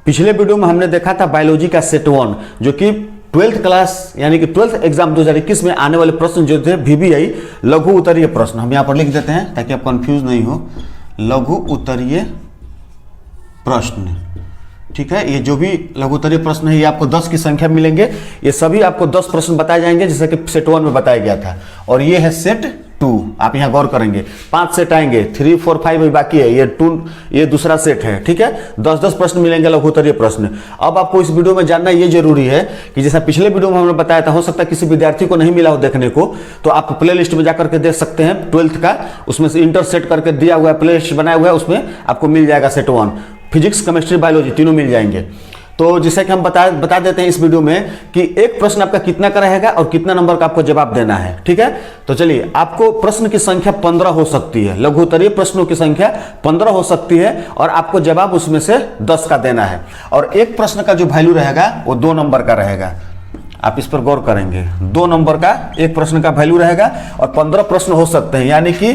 पिछले वीडियो में हमने देखा था बायोलॉजी का सेट 1 जो कि 12th क्लास यानी कि 12th एग्जाम 2021 में आने वाले प्रश्न जो थे VBI लघु उत्तरीय प्रश्न, हम यहाँ पर लिख देते हैं ताकि आप कंफ्यूज नहीं हो। लघु उत्तरीय प्रश्न, ठीक है। ये जो भी लघु उत्तरीय प्रश्न है ये आपको 10 की संख्या मिलेंगे। ये सभी आपको 10 प्रश्न बताए जाएंगे जैसे कि सेट 1 में बताया गया था। और ये है सेट 2, आप यहाँ गौर करेंगे 5 सेट आएंगे, 3, 4, 5 भी बाकी है, ये दूसरा सेट है, ठीक है। 10-10 प्रश्न मिलेंगे लघु उत्तरीय प्रश्न। अब आपको इस वीडियो में जानना ये जरूरी है कि जैसा पिछले वीडियो में हमने बताया था, हो सकता है किसी विद्यार्थी को नहीं मिला हो देखने को, तो आप प्ले लिस्ट में जाकर के देख सकते हैं 12th का, उसमें से इंटर सेट करके दिया हुआ है, प्ले लिस्ट बनाया हुआ है, उसमें आपको मिल जाएगा सेट 1, फिजिक्स, केमिस्ट्री, बायोलॉजी तीनों मिल जाएंगे। तो जैसे कि हम बता देते हैं इस वीडियो में कि एक प्रश्न आपका कितना का रहेगा और कितना नंबर का आपको जवाब देना है, ठीक है। तो चलिए, आपको प्रश्न की संख्या 15 हो सकती है, लघु उत्तरीय प्रश्नों की संख्या 15 हो सकती है और आपको जवाब उसमें से 10 का देना है। और एक प्रश्न का जो वैल्यू रहेगा वो 2 नंबर का रहेगा, आप इस पर गौर करेंगे। 2 नंबर का एक प्रश्न का वैल्यू रहेगा और 15 प्रश्न हो सकते हैं, यानी कि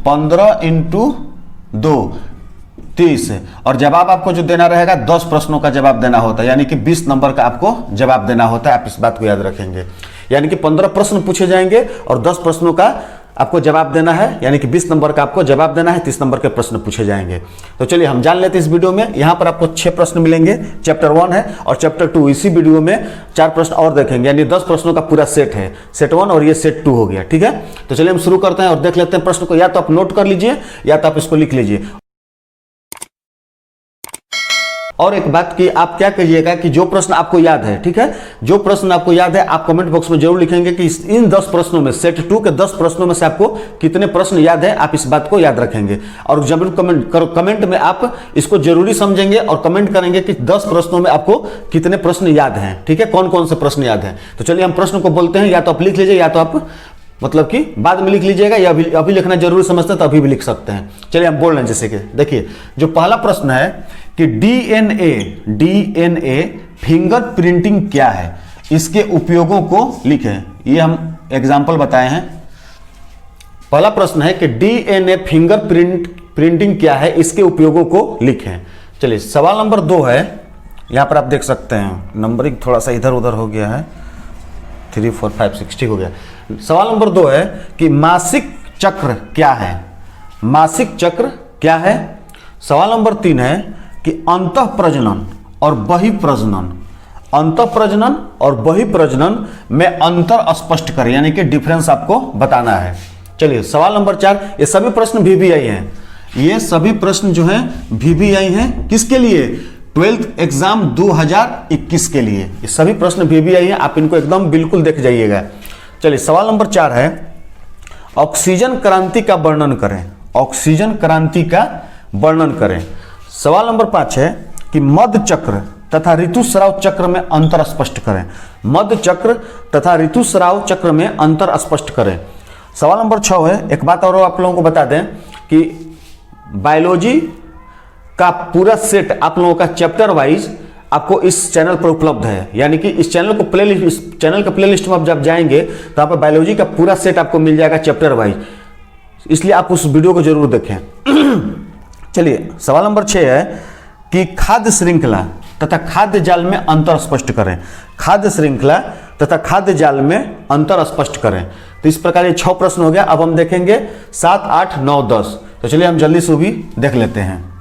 15 × 2 30, और जवाब आपको जो देना रहेगा 10 प्रश्नों का जवाब देना होता है, यानी कि 20 नंबर का आपको जवाब देना होता है। आप इस बात को याद रखेंगे, यानी कि 15 प्रश्न पूछे जाएंगे और 10 प्रश्नों का आपको जवाब देना है, यानी कि 20 नंबर का आपको जवाब देना है, 30 नंबर के प्रश्न पूछे जाएंगे। तो चलिए हम जान लेते हैं इस वीडियो में। यहाँ पर आपको 6 प्रश्न मिलेंगे, चैप्टर 1 है और चैप्टर 2, इसी वीडियो में 4 प्रश्न और देखेंगे, यानी 10 प्रश्नों का पूरा सेट है, सेट 1 और ये सेट 2 हो गया, ठीक है। तो चलिए हम शुरू करते हैं और देख लेते हैं प्रश्न को। या तो आप नोट कर लीजिए या तो आप इसको लिख लीजिए। और एक बात कि आप क्या करिएगा कि जो प्रश्न आपको याद है, ठीक है, जो प्रश्न आपको याद है आप कमेंट बॉक्स में जरूर लिखेंगे कि इन 10 प्रश्नों में, सेट 2 के 10 प्रश्नों में से आपको कितने प्रश्न याद है, आप इस बात को याद रखेंगे। और जरूर कमेंट में आप इसको जरूरी समझेंगे और कमेंट करेंगे कि 10 प्रश्नों में आपको कितने प्रश्न याद हैं, ठीक है, कौन कौन से प्रश्न याद हैं। तो चलिए हम प्रश्न को बोलते हैं, या तो आप लिख लीजिए या तो आप मतलब कि बाद में लिख लीजिएगा, या अभी लिखना जरूरी समझते हैं तो अभी भी लिख सकते हैं। चलिए हम बोल रहे हैं, जैसे कि देखिए जो पहला प्रश्न है कि डीएनए फिंगर प्रिंटिंग क्या है, इसके उपयोगों को लिखें। ये हम एग्जाम्पल बताए हैं। पहला प्रश्न है कि डीएनए फिंगर प्रिंटिंग क्या है, इसके उपयोगों को लिखें। चलिए सवाल नंबर 2 है, यहां पर आप देख सकते हैं नंबरिंग थोड़ा सा इधर उधर हो गया है, 3, 4, 5, 6 ठीक हो गया। सवाल नंबर 2 है कि मासिक चक्र क्या है, मासिक चक्र क्या है। सवाल नंबर 3 है कि अंतःप्रजनन और बहिःप्रजनन, अंतःप्रजनन और बहिःप्रजनन में अंतर स्पष्ट करें, यानी कि डिफरेंस आपको बताना है। चलिए सवाल नंबर 4, ये सभी प्रश्न VBI हैं, ये सभी प्रश्न जो हैं VBI हैं, किसके लिए, 12th एग्जाम 2021 के लिए। ये सभी प्रश्न VBI हैं, आप इनको एकदम बिल्कुल देख जाइएगा। चलिए सवाल नंबर 4 है ऑक्सीजन क्रांति का वर्णन करें, ऑक्सीजन क्रांति का वर्णन करें। सवाल नंबर 5 है कि मध्य चक्र तथा ऋतुस्राव चक्र में अंतर स्पष्ट करें, मध्य चक्र तथा ऋतुस्राव चक्र में अंतर स्पष्ट करें। सवाल नंबर 6 है, एक बात और आप लोगों को बता दें कि बायोलॉजी का पूरा सेट आप लोगों का चैप्टर वाइज आपको इस चैनल पर उपलब्ध है, यानी कि इस चैनल को चैनल का प्लेलिस्ट में आप जब जाएंगे तो आप बायोलॉजी का पूरा सेट आपको मिल जाएगा चैप्टर वाइज, इसलिए आप उस वीडियो को जरूर देखें। चलिए सवाल नंबर 6 है कि खाद्य श्रृंखला तथा खाद्य जाल में अंतर स्पष्ट करें, खाद्य श्रृंखला तथा खाद्य जाल में अंतर स्पष्ट करें। तो इस प्रकार ये 6 प्रश्न हो गया। अब हम देखेंगे 7, 8, 9, 10। तो चलिए हम जल्दी से भी देख लेते हैं।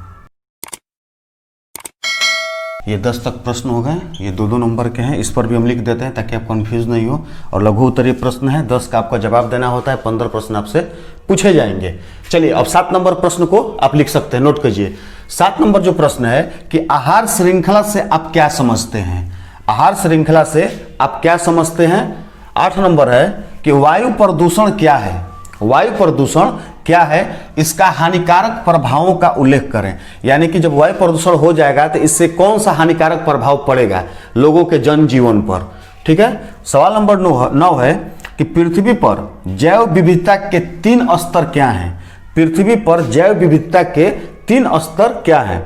ये 10 तक प्रश्न हो गए, ये 2-2 नंबर के हैं, इस पर भी हम लिख देते हैं ताकि आप कंफ्यूज नहीं हो। और लघु उत्तरीय प्रश्न है, 10 का आपका जवाब देना होता है, 15 प्रश्न आपसे पूछे जाएंगे। चलिए अब 7 नंबर प्रश्न को आप लिख सकते हैं, नोट कीजिए। 7 नंबर जो प्रश्न है कि आहार श्रृंखला से आप क्या समझते हैं, आहार श्रृंखला से आप क्या समझते हैं। 8 नंबर है कि वायु प्रदूषण क्या है, वायु प्रदूषण क्या है, इसका हानिकारक प्रभावों का उल्लेख करें, यानी कि जब वायु प्रदूषण हो जाएगा तो इससे कौन सा हानिकारक प्रभाव पड़ेगा लोगों के जनजीवन पर, ठीक है। सवाल नंबर 9 है कि पृथ्वी पर जैव विविधता के 3 स्तर क्या हैं, पृथ्वी पर जैव विविधता के 3 स्तर क्या हैं।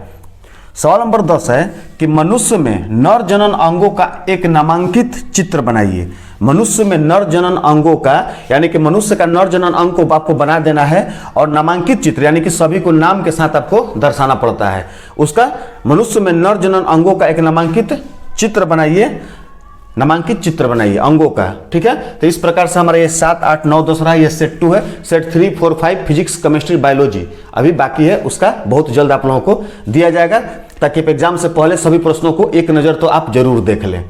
सवाल नंबर 10 है कि मनुष्य में नर जनन अंगों का एक नामांकित चित्र बनाइए। मनुष्य में नर जनन अंगों का, यानी कि मनुष्य का नर जनन अंग को आपको बना देना है और नामांकित चित्र यानी कि सभी को नाम के साथ आपको दर्शाना पड़ता है। उसका मनुष्य में नर जनन अंगों का एक नामांकित चित्र बनाइए, नामांकित चित्र बनाइए अंगों का। ठीक है, तो इस प्रकार से हमारा ये 7, 8, 9, 10 रहा। ये सेट 2 है। सेट 3, 4, 5 फिजिक्स, केमिस्ट्री, बायोलॉजी अभी बाकी है, उसका बहुत जल्द आप लोगों को दिया जाएगा, ताकि एग्जाम से पहले सभी प्रश्नों को एक नज़र तो आप जरूर देख लें।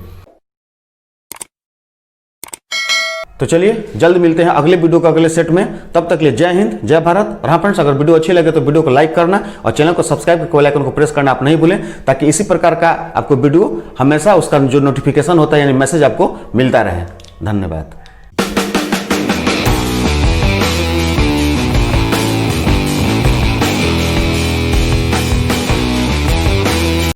तो चलिए जल्द मिलते हैं अगले वीडियो के अगले सेट में। तब तक के लिए जय हिंद, जय भारत। और हाँ फ्रेंड्स, अगर वीडियो अच्छी लगे तो वीडियो को लाइक करना और चैनल को सब्सक्राइब करके बेल आइकन को प्रेस करना आप नहीं भूलें, ताकि इसी प्रकार का आपको वीडियो हमेशा उसका जो नोटिफिकेशन होता है यानी मैसेज आपको मिलता रहे। धन्यवाद।